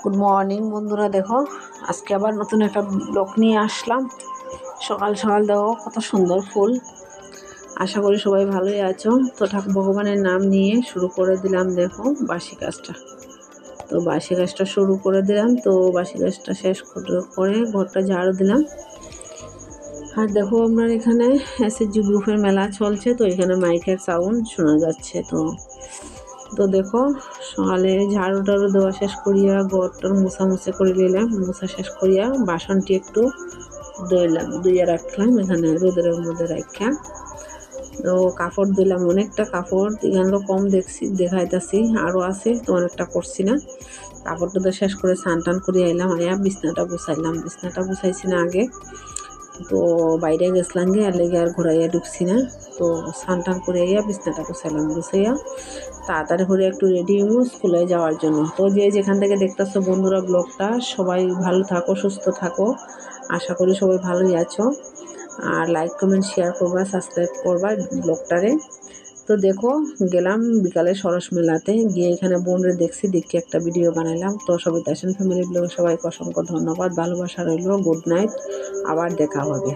Good morning বন্ধুরা, দেখো আজকে আবার নতুন একটা ব্লগ নিয়ে আসলাম। সকাল সকাল দেখো কত সুন্দর ফুল। আশা করি সবাই ভালোই আছো। তো ঠাকুর ভগবানের নাম নিয়ে শুরু করে দিলাম। দেখো বাসি কাজটা, তো বাসি কাজটা শুরু করে দিলাম। তো বাসি কাজটা শেষ করে ঘরটা ঝাড়ু দিলাম। আর দেখো আপনার এখানে এসএসজি গ্রুপের মেলা চলছে, তো এখানে মাইকের সাউন্ড শোনা যাচ্ছে। তো দেখো সকালে ঝাড়ু টাড়ু দেওয়া শেষ করিয়া ঘরটার মুছামুছি করে নিলাম। মুছা শেষ করিয়া বাসনটি একটু ধুইয়া রাখলাম এখানে রোদের মধ্যে রাখা। তো কাপড় দিলাম, অনেকটা কাপড় এখানে কম দেখাইতেছি, আরও আছে, তো অনেকটা করছি না। কাপড়টা তো শেষ করে স্নান টান করে আইলাম, আয়া বিছনাটা গুছাইলাম। বিছনাটা গুছাইছি না আগে, তো বাইরে গেছিলাম গিয়ে আর লেগে আর ঘোরাইয়া ঢুকছি না। তো স্নান টান করে আইয়া বিছনাটা গুছাইলাম। গুছাইয়া তাড়াতাড়ি করে একটু রেডি হবো স্কুলে যাওয়ার জন্য। তো যেখান থেকে দেখতেছো বন্ধুরা ব্লগটা, সবাই ভালো থাকো, সুস্থ থাকো। আশা করি সবাই ভালোই আছো। আর লাইক কমেন্ট শেয়ার করবা, সাবস্ক্রাইব করবা ব্লগটারে। তো দেখো গেলাম বিকালে সরস মেলাতে গিয়ে, এখানে বোনরে দেখছি, দেখে একটা ভিডিও বানাইলাম। তো সবাই আসেন ফ্যামিলি ব্লগে, সবাইকে অসংখ্য ধন্যবাদ, ভালোবাসা রইল। গুড নাইট, আবার দেখা হবে।